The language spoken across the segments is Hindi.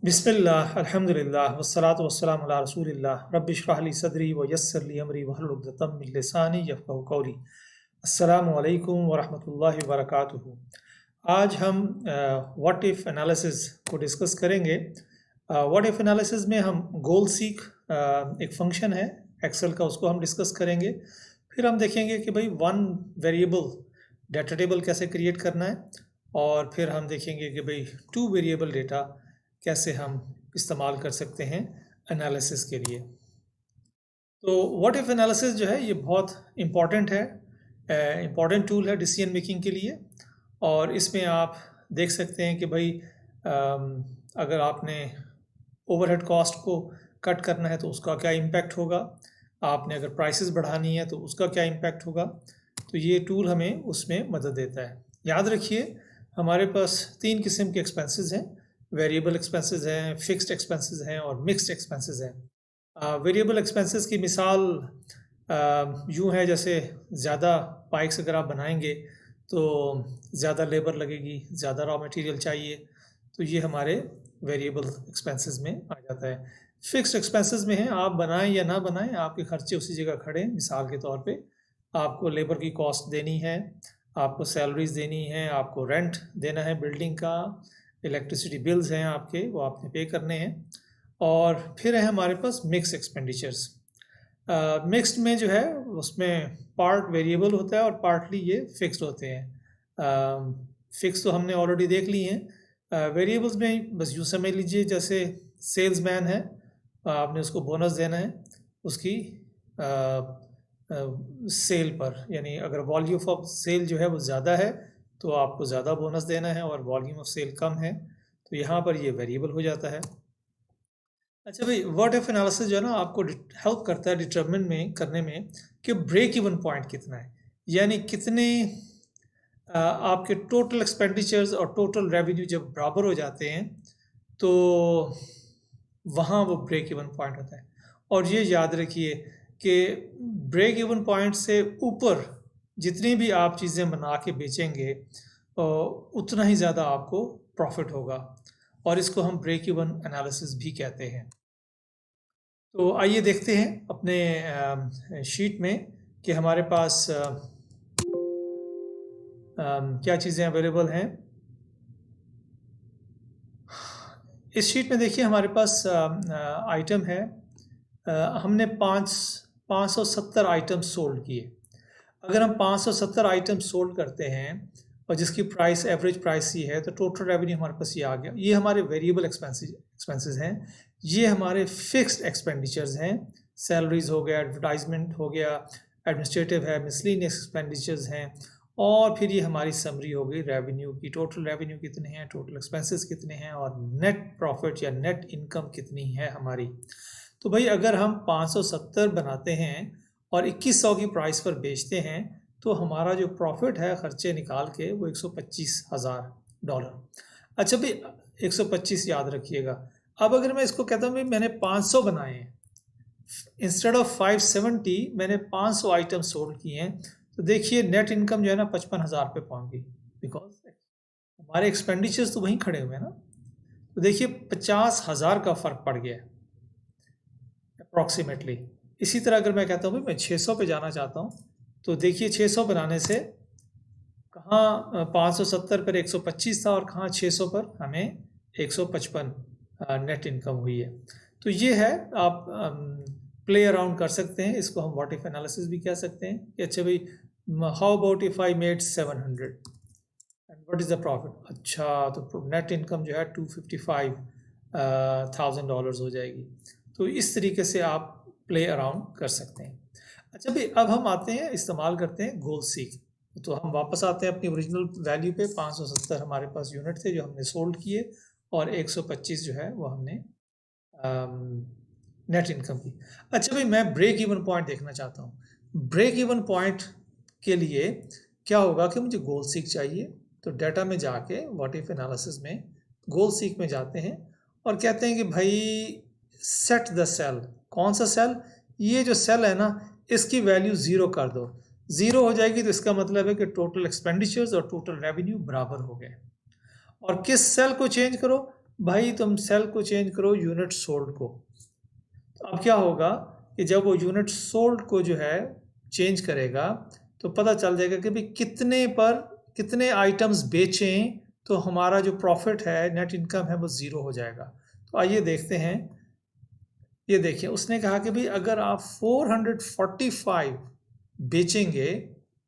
बिस्मिल्लाह अल्हम्दुलिल्लाह वस्सलातु वस्सलामु अला रसूलिल्लाह रब्बि इश्रह ली सदरी व यस्सिर ली अमरी वहलुल उक़दतम मिन लिसानी यफ़क़हू क़ौली। अस्सलामु अलैकुम व रहमतुल्लाहि व बरकातुहू। आज हम व्हाट इफ़ एनालिसिस को डिस्कस करेंगे। व्हाट इफ़ एनालिसिस में हम गोल सीक एक फंक्शन है एक्सेल का, उसको हम डिस्कस करेंगे। फिर हम देखेंगे कि भाई वन वेरिएबल डाटा टेबल कैसे क्रिएट करना है, और फिर हम देखेंगे कि भाई टू वेरिएबल डेटा कैसे हम इस्तेमाल कर सकते हैं एनालिसिस के लिए। तो व्हाट इफ एनालिसिस जो है ये बहुत इम्पॉर्टेंट है, इम्पॉर्टेंट टूल है डिसीजन मेकिंग के लिए। और इसमें आप देख सकते हैं कि भाई अगर आपने ओवरहेड कॉस्ट को कट करना है तो उसका क्या इम्पैक्ट होगा, आपने अगर प्राइसेस बढ़ानी है तो उसका क्या इम्पैक्ट होगा। तो ये टूल हमें उसमें मदद देता है। याद रखिए हमारे पास तीन किस्म के एक्सपेंसेस हैं, वेरिएबल एक्सपेंसेस हैं, फिक्स्ड एक्सपेंसेस हैं और मिक्स्ड एक्सपेंसेस हैं। वेरिएबल एक्सपेंसेस की मिसाल यूँ है, जैसे ज़्यादा बाइक्स अगर आप बनाएंगे तो ज़्यादा लेबर लगेगी, ज़्यादा रॉ मटेरियल चाहिए, तो ये हमारे वेरिएबल एक्सपेंसेस में आ जाता है। फिक्स्ड एक्सपेंसेस में है आप बनाएं या ना बनाएं, आपके खर्चे उसी जगह खड़े हैं। मिसाल के तौर पे आपको लेबर की कॉस्ट देनी है, आपको सैलरीज देनी है, आपको रेंट देना है बिल्डिंग का, इलेक्ट्रिसिटी बिल्स हैं आपके, वो आपने पे करने हैं। और फिर है हमारे पास मिक्स एक्सपेंडिचर्स। मिक्स्ड में जो है उसमें पार्ट वेरिएबल होता है और पार्टली ये फिक्स्ड होते हैं। फिक्स तो हमने ऑलरेडी देख ली हैं। वेरिएबल्स में बस यूँ समझ लीजिए जैसे सेल्समैन है, आपने उसको बोनस देना है उसकी सेल पर, यानी अगर वॉल्यूम ऑफ सेल जो है वो ज़्यादा है तो आपको ज़्यादा बोनस देना है, और वॉल्यूम ऑफ सेल कम है तो यहाँ पर ये वेरिएबल हो जाता है। अच्छा भाई, व्हाट इफ एनालिसिस जो है ना आपको हेल्प करता है डिटरमिन में करने में कि ब्रेक इवन पॉइंट कितना है, यानी कितने आपके टोटल एक्सपेंडिचर्स और टोटल रेवेन्यू जब बराबर हो जाते हैं तो वहाँ वो ब्रेक इवन पॉइंट होता है। और ये याद रखिए कि ब्रेक इवन पॉइंट से ऊपर जितनी भी आप चीज़ें बना के बेचेंगे उतना ही ज़्यादा आपको प्रॉफिट होगा, और इसको हम ब्रेक इवन एनालिसिस भी कहते हैं। तो आइए देखते हैं अपने शीट में कि हमारे पास क्या चीज़ें अवेलेबल हैं। इस शीट में देखिए हमारे पास आइटम है, हमने 570 आइटम सोल्ड किए। अगर हम 570 आइटम सोल्ड करते हैं और जिसकी प्राइस एवरेज प्राइस ही है, तो टोटल रेवेन्यू हमारे पास ये आ गया। ये हमारे वेरिएबल एक्सपेंसेस हैं, ये हमारे फिक्स्ड एक्सपेंडिचर्स हैं, सैलरीज हो गया, एडवर्टाइजमेंट हो गया, एडमिनिस्ट्रेटिव है, मिसलिनियस एक्सपेंडिचर्स हैं, और फिर ये हमारी समरी हो गई रेवेन्यू की। टोटल रेवेन्यू कितने हैं, टोटल एक्सपेंसेस कितने हैं, और नेट प्रॉफिट या नेट इनकम कितनी है हमारी। तो भाई अगर हम 570 बनाते हैं और 2100 की प्राइस पर बेचते हैं तो हमारा जो प्रॉफिट है खर्चे निकाल के वो $125,000। अच्छा भाई 125 याद रखिएगा। अब अगर मैं इसको कहता हूँ भाई मैंने 500 बनाए हैं, इंस्टेड ऑफ 570 मैंने 500 आइटम सोल्ड किए हैं, तो देखिए नेट इनकम जो है ना 55,000 पे पहुँच गई, बिकॉज हमारे एक्सपेंडिचर्स तो वहीं खड़े हुए हैं ना। तो देखिए 50,000 का फ़र्क पड़ गया है अप्रॉक्सीमेटली। इसी तरह अगर मैं कहता हूँ मैं 600 पे जाना चाहता हूँ, तो देखिए 600 बनाने से कहाँ 570 पर 125 था और कहाँ 600 पर हमें 155 नेट इनकम हुई है। तो ये है, आप प्ले अराउंड कर सकते हैं, इसको हम व्हाट इफ एनालिसिस भी कह सकते हैं कि अच्छा भाई how about if I made 700 and what is the profit. अच्छा तो नेट इनकम जो है $255,000 हो जाएगी। तो इस तरीके से आप प्ले अराउंड कर सकते हैं। अच्छा भाई अब हम आते हैं, इस्तेमाल करते हैं गोल सीक। तो हम वापस आते हैं अपनी ओरिजिनल वैल्यू पे। 570 हमारे पास यूनिट थे जो हमने सोल्ड किए, और 125 जो है वो हमने नेट इनकम की। अच्छा भाई मैं ब्रेक इवन पॉइंट देखना चाहता हूँ। ब्रेक इवन पॉइंट के लिए क्या होगा कि मुझे गोल सीक चाहिए। तो डाटा में जाके व्हाट इफ एनालिसिस में गोल सीक में जाते हैं और कहते हैं कि भाई सेट द सेल। कौन सा सेल? ये जो सेल है ना इसकी वैल्यू 0 कर दो। 0 हो जाएगी तो इसका मतलब है कि टोटल एक्सपेंडिचर्स और टोटल रेवेन्यू बराबर हो गए। और किस सेल को चेंज करो? भाई तुम सेल को चेंज करो यूनिट सोल्ड को। तो अब क्या होगा कि जब वो यूनिट सोल्ड को जो है चेंज करेगा तो पता चल जाएगा कि भाई कितने पर कितने आइटम्स बेचें तो हमारा जो प्रॉफिट है, नेट इनकम है, वो ज़ीरो हो जाएगा। तो आइए देखते हैं। ये देखिए, उसने कहा कि भाई अगर आप 445 बेचेंगे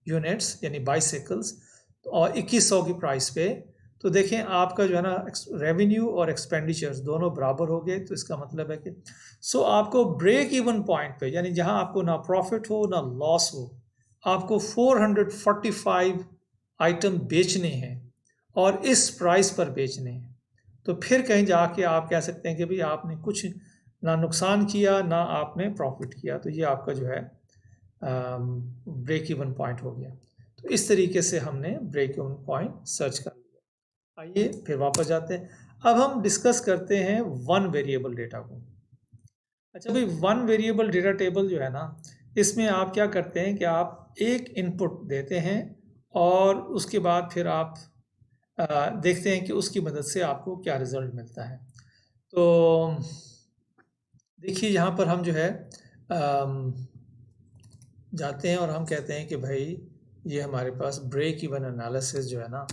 यूनिट्स यानी बाइसाइकिल्स और 2100 की प्राइस पे, तो देखें आपका जो है ना रेवेन्यू और एक्सपेंडिचर्स दोनों बराबर हो गए। तो इसका मतलब है कि आपको ब्रेक इवन पॉइंट पे, यानी जहां आपको ना प्रॉफिट हो ना लॉस हो, आपको 445 आइटम बेचने हैं और इस प्राइस पर बेचने हैं। तो फिर कहीं जाके आप कह सकते हैं कि भाई आपने कुछ ना नुकसान किया ना आपने प्रॉफिट किया। तो ये आपका जो है ब्रेक इवन पॉइंट हो गया। तो इस तरीके से हमने ब्रेक इवन पॉइंट सर्च कर लिया। आइए फिर वापस जाते हैं। अब हम डिस्कस करते हैं वन वेरिएबल डेटा को। अच्छा भाई, वन वेरिएबल डेटा टेबल जो है ना, इसमें आप क्या करते हैं कि आप एक इनपुट देते हैं और उसके बाद फिर आप देखते हैं कि उसकी मदद से आपको क्या रिजल्ट मिलता है। तो देखिए यहाँ पर हम जो है जाते हैं और हम कहते हैं कि भाई ये हमारे पास ब्रेक इवन एनालिसिस जो है ना,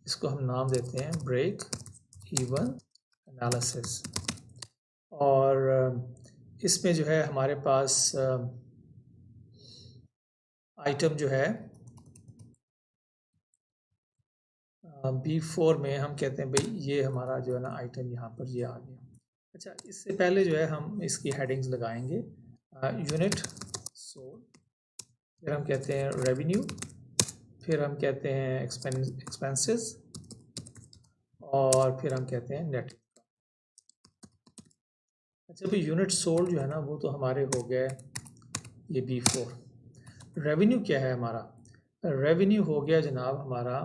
इसको हम नाम देते हैं ब्रेक इवन एनालिसिस। और इसमें जो है हमारे पास आइटम जो है B4 में हम कहते हैं भाई ये हमारा जो है ना आइटम यहाँ पर ये आ गया। अच्छा, इससे पहले जो है हम इसकी हेडिंग्स लगाएंगे। यूनिट सोल्ड, फिर हम कहते हैं रेवेन्यू, फिर हम कहते हैं एक्सपेंसेस, और फिर हम कहते हैं नेट। अच्छा भाई, यूनिट सोल्ड जो है ना वो तो हमारे हो गए ये B4। रेवेन्यू क्या है हमारा? रेवेन्यू हो गया जनाब हमारा,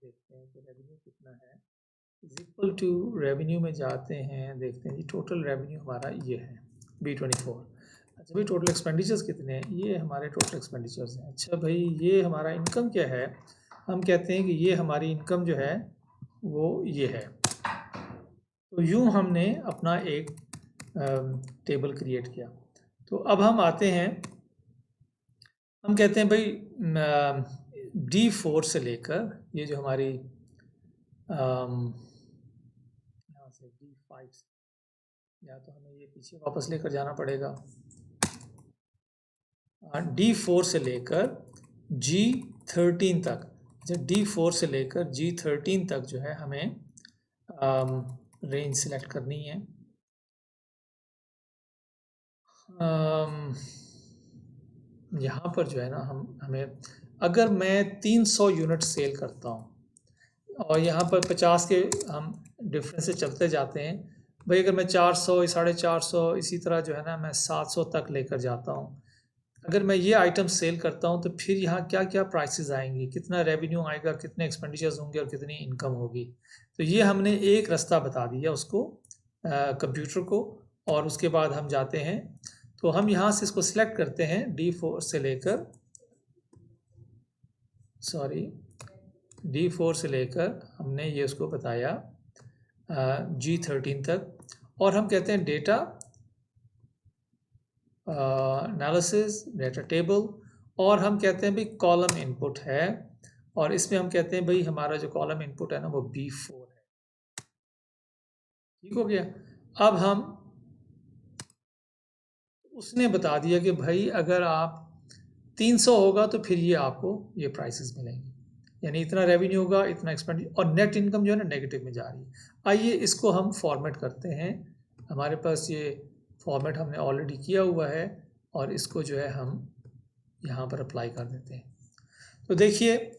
देखते हैं कि रेवेन्यू कितना है। इज इक्वल टू रेवेन्यू में जाते हैं, देखते हैं जी टोटल रेवेन्यू हमारा ये है B24। अच्छा भाई, टोटल एक्सपेंडिचर्स कितने हैं? ये हमारे टोटल एक्सपेंडिचर्स हैं। अच्छा भाई, ये हमारा इनकम क्या है? हम कहते हैं कि ये हमारी इनकम जो है वो ये है। तो यूँ हमने अपना एक टेबल क्रिएट किया। तो अब हम आते हैं, हम कहते हैं भाई D4 से लेकर ये जो हमारी यहाँ से D5 या तो हमें ये पीछे वापस लेकर जाना पड़ेगा। D4 से लेकर G13 तक, जब D4 से लेकर G13 तक जो है हमें रेंज सिलेक्ट करनी है। यहाँ पर जो है ना हमें अगर मैं 300 यूनिट सेल करता हूँ और यहाँ पर 50 के हम डिफरेंस से चलते जाते हैं, भाई अगर मैं 400 450 इसी तरह जो है ना मैं 700 तक लेकर जाता हूँ, अगर मैं ये आइटम सेल करता हूँ तो फिर यहाँ क्या क्या प्राइसेस आएंगी, कितना रेवेन्यू आएगा, कितने एक्सपेंडिचर्स होंगे और कितनी इनकम होगी। तो ये हमने एक रास्ता बता दिया उसको कंप्यूटर को। और उसके बाद हम जाते हैं, तो हम यहाँ से इसको सिलेक्ट करते हैं D4 से लेकर D4 से लेकर हमने ये उसको बताया G13 तक, और हम कहते हैं डेटा एनालिसिस, डेटा टेबल, और हम कहते हैं भाई कॉलम इनपुट है, और इसमें हम कहते हैं भाई हमारा जो कॉलम इनपुट है ना वो B4 है। ठीक हो गया। अब हम उसने बता दिया कि भाई अगर आप 300 होगा तो फिर ये आपको ये प्राइसेस मिलेंगे, यानी इतना रेवेन्यू होगा, इतना एक्सपेंडिचर, और नेट इनकम जो है ना नेगेटिव में जा रही है। आइए इसको हम फॉर्मेट करते हैं। हमारे पास ये फॉर्मेट हमने ऑलरेडी किया हुआ है और इसको जो है हम यहाँ पर अप्लाई कर देते हैं। तो देखिए,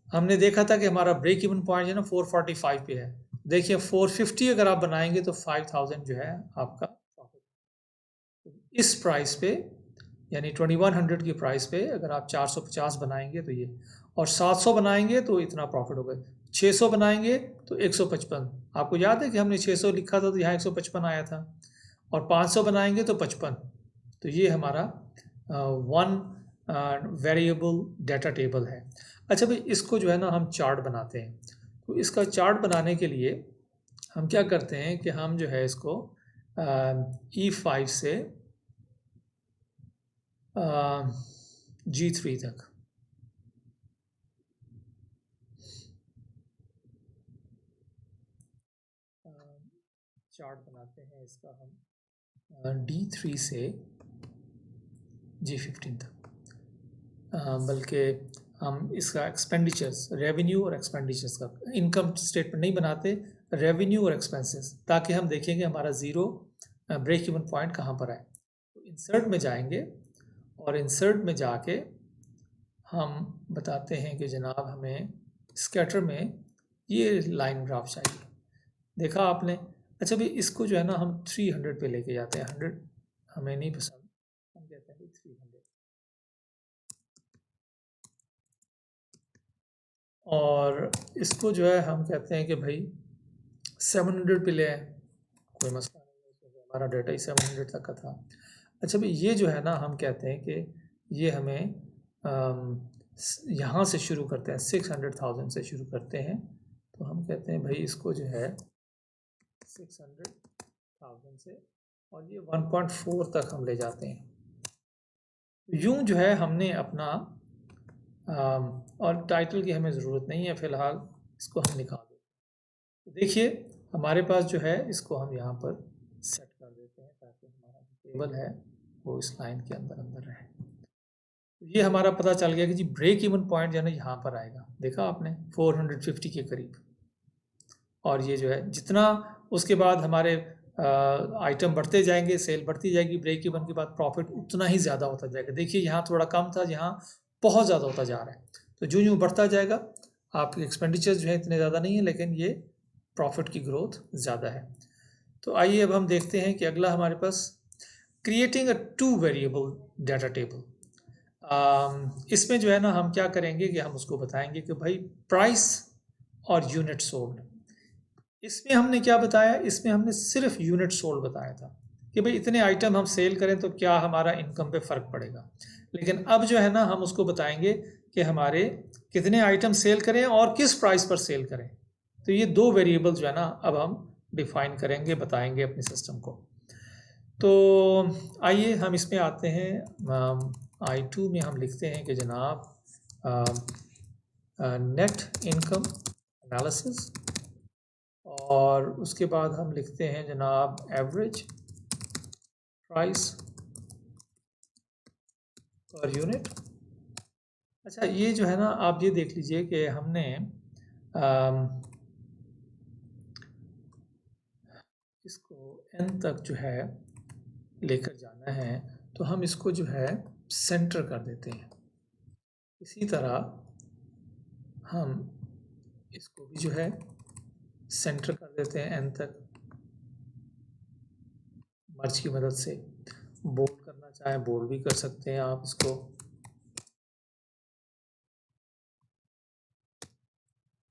हमने देखा था कि हमारा ब्रेक इवन पॉइंट जो है ना 445 पे है। देखिए 450 अगर आप बनाएंगे तो 5000 जो है आपका प्रॉफिट। इस प्राइस पे यानी 2100 की प्राइस पे अगर आप 450 बनाएंगे तो ये, और 700 बनाएंगे तो इतना प्रॉफिट होगा, 600 बनाएंगे तो 155। आपको याद है कि हमने 600 लिखा था तो यहाँ 155 आया था, और 500 बनाएंगे तो 55। तो ये हमारा वन वेरिएबल डाटा टेबल है। अच्छा भाई, इसको जो है ना हम चार्ट बनाते हैं। तो इसका चार्ट बनाने के लिए हम क्या करते हैं कि हम जो है इसको E5 से G3 तक चार्ट बनाते हैं इसका हम D3 से G15 तक, बल्कि हम इसका एक्सपेंडिचर्स, रेवेन्यू और एक्सपेंडिचर्स का इनकम स्टेटमेंट नहीं बनाते, रेवेन्यू और एक्सपेंसेस, ताकि हम देखेंगे हमारा ज़ीरो ब्रेक इवन पॉइंट कहाँ पर है। तो इंसर्ट में जाएंगे और इंसर्ट में जाके हम बताते हैं कि जनाब हमें स्कैटर में ये लाइन ग्राफ चाहिए। देखा आपने? अच्छा भाई, इसको जो है ना हम 300 पे लेके जाते हैं। 100 हमें नहीं पसंद, हम कहते हैं 300, और इसको जो है हम कहते हैं कि भाई 700 पे ले आए, कोई मसला नहीं है, क्योंकि हमारा डाटा ही 700 तक का था। अच्छा भाई, ये जो है ना हम कहते हैं कि ये हमें यहाँ से शुरू करते हैं, 600,000 से शुरू करते हैं। तो हम कहते हैं भाई इसको जो है 600,000 से, और ये 1.4 तक हम ले जाते हैं। यूँ जो है हमने अपना और टाइटल की हमें ज़रूरत नहीं है फ़िलहाल, इसको हम निकाल देते हैं। तो देखिए हमारे पास जो है इसको हम यहाँ पर सेट कर देते हैं, ताकि हमारा जो टेबल है वो इस लाइन के अंदर अंदर रहे। तो ये हमारा पता चल गया कि जी ब्रेक इवन पॉइंट जो है ना यहाँ पर आएगा। देखा आपने, 450 के करीब। और ये जो है जितना उसके बाद हमारे आइटम बढ़ते जाएंगे, सेल बढ़ती जाएगी, ब्रेक इवन के बाद प्रॉफिट उतना ही ज़्यादा होता जाएगा। देखिए यहाँ थोड़ा कम था, यहाँ बहुत ज़्यादा होता जा रहा है। तो जो यूँ बढ़ता जाएगा, आपके एक्सपेंडिचर्स जो है इतने ज़्यादा नहीं है, लेकिन ये प्रॉफिट की ग्रोथ ज़्यादा है। तो आइए अब हम देखते हैं कि अगला हमारे पास creating a 2 variable data table. इसमें जो है ना हम क्या करेंगे कि हम उसको बताएंगे कि भाई प्राइस और यूनिट सोल्ड। इसमें हमने क्या बताया, इसमें हमने सिर्फ यूनिट सोल्ड बताया था कि भाई इतने आइटम हम सेल करें तो क्या हमारा इनकम पे फ़र्क पड़ेगा। लेकिन अब जो है ना हम उसको बताएंगे कि हमारे कितने आइटम सेल करें और किस प्राइस पर सेल करें। तो ये 2 वेरिएबल जो है ना अब हम डिफाइन करेंगे, बताएंगे अपने सिस्टम को। तो आइए हम इसमें आते हैं। I2 में हम लिखते हैं कि जनाब नेट इनकम एनालिसिस, और उसके बाद हम लिखते हैं जनाब एवरेज प्राइस पर यूनिट। अच्छा, ये जो है ना आप ये देख लीजिए कि हमने इसको n तक जो है लेकर जाना है, तो हम इसको जो है सेंटर कर देते हैं। इसी तरह हम इसको भी जो है सेंटर कर देते हैं n तक। मर्ज की मदद से बोल्ड करना चाहें बोल्ड भी कर सकते हैं आप इसको।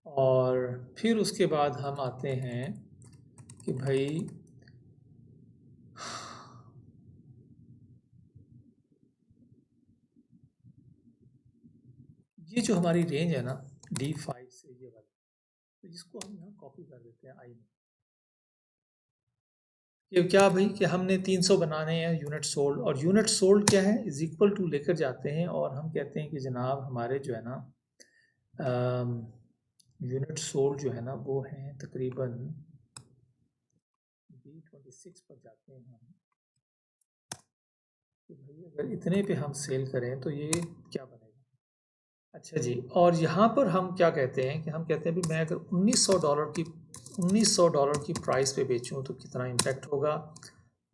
और फिर उसके बाद हम आते हैं कि भाई ये जो हमारी रेंज है ना D5 से ये वाली, तो इसको हम यहाँ कॉपी कर देते हैं I में। ये क्या भाई कि हमने 300 बनाने हैं यूनिट सोल्ड, और यूनिट सोल्ड क्या है, इज इक्वल टू लेकर जाते हैं और हम कहते हैं कि जनाब हमारे जो है ना यूनिट सोल्ड जो है ना वो है तकरीबन B26 पर जाते हैं हम कि भाई अगर इतने पे हम सेल करें तो ये क्या बनेगा। अच्छा जी, और यहाँ पर हम क्या कहते हैं कि हम कहते हैं भी मैं अगर $1900 की प्राइस पे बेचूं तो कितना इम्पैक्ट होगा,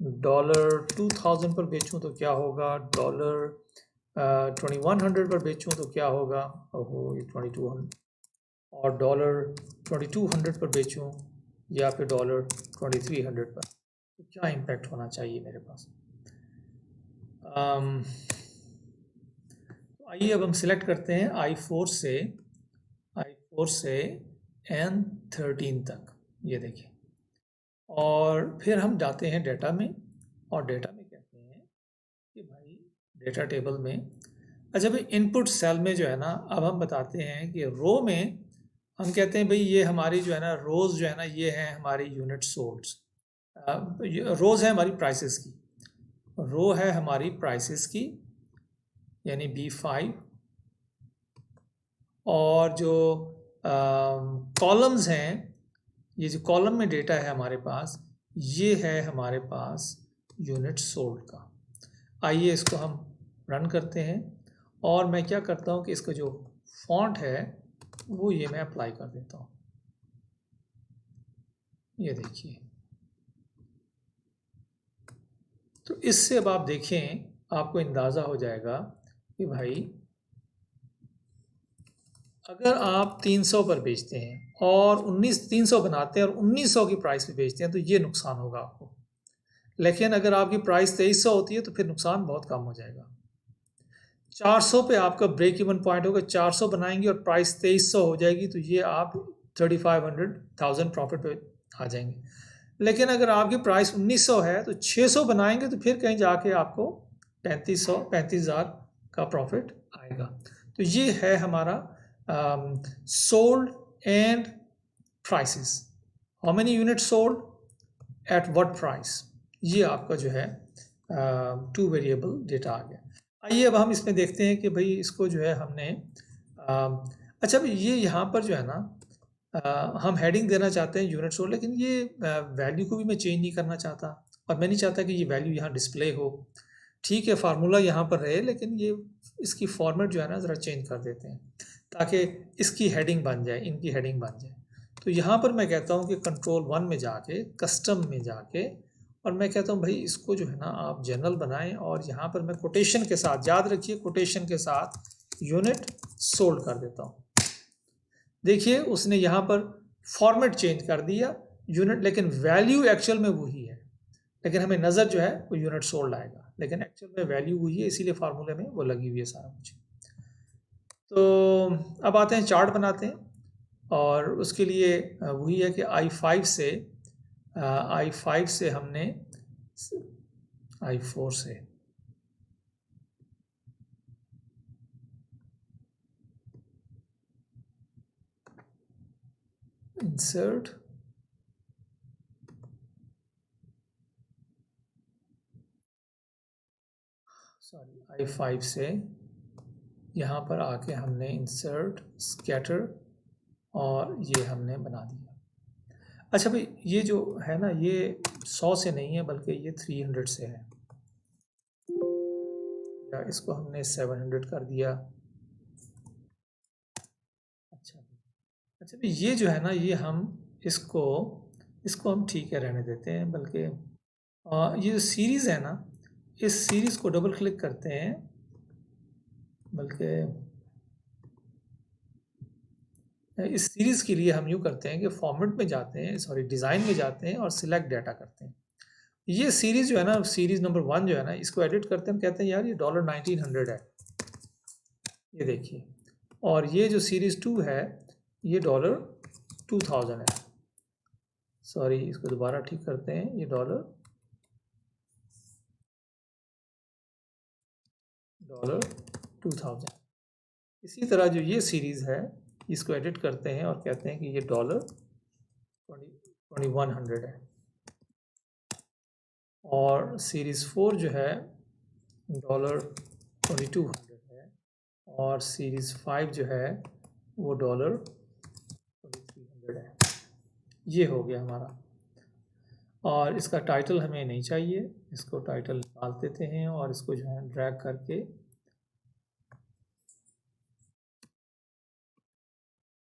$2000 पर बेचूं तो क्या होगा, $2100 पर बेचूं तो क्या होगा, ओहो ये 2200, और $2200 पर बेचूं या फिर $2300 पर, तो क्या इम्पैक्ट होना चाहिए मेरे पास। आइए अब हम सिलेक्ट करते हैं I4 से N13 तक, ये देखिए, और फिर हम जाते हैं डेटा में, और डेटा में कहते हैं कि भाई डेटा टेबल में, अच्छा भाई इनपुट सेल में जो है ना अब हम बताते हैं कि रो में हम कहते हैं भाई ये हमारी जो है ना रोज़ जो है ना ये है हमारी यूनिट सोल्ड्स, रोज़ है हमारी प्राइसेस की, रो है हमारी प्राइसेस की यानी B5, और जो कॉलम्स हैं, ये जो कॉलम में डेटा है हमारे पास, ये है हमारे पास यूनिट सोल्ड का। आइए इसको हम रन करते हैं और मैं क्या करता हूँ कि इसका जो फॉन्ट है वो ये मैं अप्लाई कर देता हूँ। ये देखिए, तो इससे अब आप देखें आपको अंदाज़ा हो जाएगा कि भाई अगर आप 300 पर बेचते हैं और 300 बनाते हैं और 1900 की प्राइस पे बेचते हैं तो ये नुकसान होगा आपको। लेकिन अगर आपकी प्राइस 2300 होती है तो फिर नुकसान बहुत कम हो जाएगा। 400 पे आपका ब्रेक इवन पॉइंट होगा, 400 बनाएंगे और प्राइस 2300 हो जाएगी तो ये आप 3500 प्रॉफिट पे आ जाएंगे। लेकिन अगर आपकी प्राइस 1900 है तो 600 बनाएंगे तो फिर कहीं जाके आपको 35,000 का प्रॉफिट आएगा। तो ये है हमारा sold and prices, how many unit sold at what price, ये आपका जो है 2 वेरिएबल डेटा आ गया। आइए अब हम इसमें देखते हैं कि भाई इसको जो है हमने अच्छा भाई ये यहाँ पर जो है ना हम हेडिंग देना चाहते हैं यूनिट सोल्ड, लेकिन ये वैल्यू को भी मैं चेंज नहीं करना चाहता और मैं नहीं चाहता कि ये वैल्यू यहाँ डिस्प्ले हो। ठीक है, फार्मूला यहाँ पर रहे लेकिन ये इसकी फॉर्मेट जो है ना ज़रा चेंज कर देते हैं ताकि इसकी हेडिंग बन जाए, इनकी हेडिंग बन जाए। तो यहाँ पर मैं कहता हूँ कि कंट्रोल 1 में जाके कस्टम में जाके और मैं कहता हूँ भाई इसको जो है ना आप जनरल बनाएं और यहाँ पर मैं कोटेशन के साथ, याद रखिए कोटेशन के साथ यूनिट सोल्ड कर देता हूँ। देखिए उसने यहाँ पर फॉर्मेट चेंज कर दिया यूनिट, लेकिन वैल्यू एक्चुअल में वही है, लेकिन हमें नज़र जो है वो यूनिट सोल्ड आएगा, लेकिन एक्चुअल में वैल्यू वही है, इसीलिए फार्मूले में वो लगी हुई है सारा कुछ। तो अब आते हैं चार्ट बनाते हैं और उसके लिए वही है कि I5 से हमने I4 से इंसर्ट I5 से यहाँ पर आके हमने इंसर्ट स्कैटर और ये हमने बना दिया। अच्छा भाई ये जो है ना ये 100 से नहीं है बल्कि ये 300 से है, या इसको हमने 700 कर दिया। अच्छा भाई ये जो है ना ये हम इसको हम ठीक है रहने देते हैं, बल्कि ये जो सीरीज़ है ना इस सीरीज़ को डबल क्लिक करते हैं, बल्कि इस सीरीज़ के लिए हम यूँ करते हैं कि फॉर्मेट में जाते हैं, सॉरी डिज़ाइन में जाते हैं और सिलेक्ट डाटा करते हैं। ये सीरीज़ जो है ना सीरीज़ नंबर 1 जो है ना इसको एडिट करते हैं, हम कहते हैं यार ये $1900 है, ये देखिए। और ये जो सीरीज़ 2 है ये $2000 है, सॉरी इसको दोबारा ठीक करते हैं, ये $2000। इसी तरह जो ये सीरीज़ है इसको एडिट करते हैं और कहते हैं कि ये $2100 है, और सीरीज़ 4 जो है $2200 है, और सीरीज़ 5 जो है वो $2300 है। ये हो गया हमारा, और इसका टाइटल हमें नहीं चाहिए, इसको टाइटल निकाल देते हैं और इसको जो है ड्रैग करके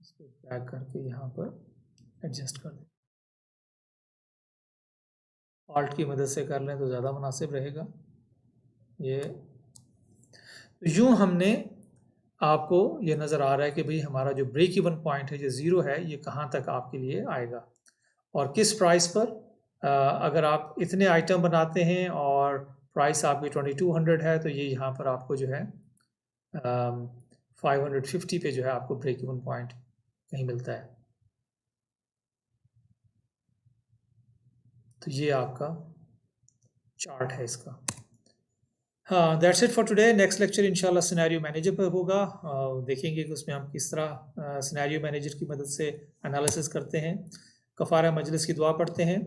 इसको ड्रैग करके यहाँ पर एडजस्ट कर दें। ऑल्ट की मदद से कर लें तो ज़्यादा मुनासिब रहेगा। ये यूँ हमने आपको ये नज़र आ रहा है कि भाई हमारा जो ब्रेक इवन पॉइंट है जो ज़ीरो है ये कहाँ तक आपके लिए आएगा और किस प्राइस पर। अगर आप इतने आइटम बनाते हैं और प्राइस आपकी 2200 है तो ये यहाँ पर आपको जो है 550 पे जो है आपको ब्रेक इवन पॉइंट कहीं मिलता है। तो ये आपका चार्ट है इसका। हाँ, that's it for today. Next lecture इंशाल्लाह सिनेरियो मैनेजर पर होगा। देखेंगे कि उसमें हम किस तरह सिनेरियो मैनेजर की मदद से एनालिसिस करते हैं। कफ़ारा मजलिस की दुआ पढ़ते हैं।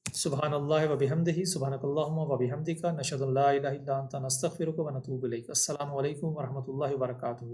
सुबहानल्लाहि व बिहम्दिही, सुबहानकल्लाहुम्मा व बिहम्दिका, नशहदु अन ला इलाहा इल्ला अंता, नस्तगफिरुका व नतूबु इलैक। अस्सलामु अलैकुम व रहमतुल्लाहि व बरकातुहू।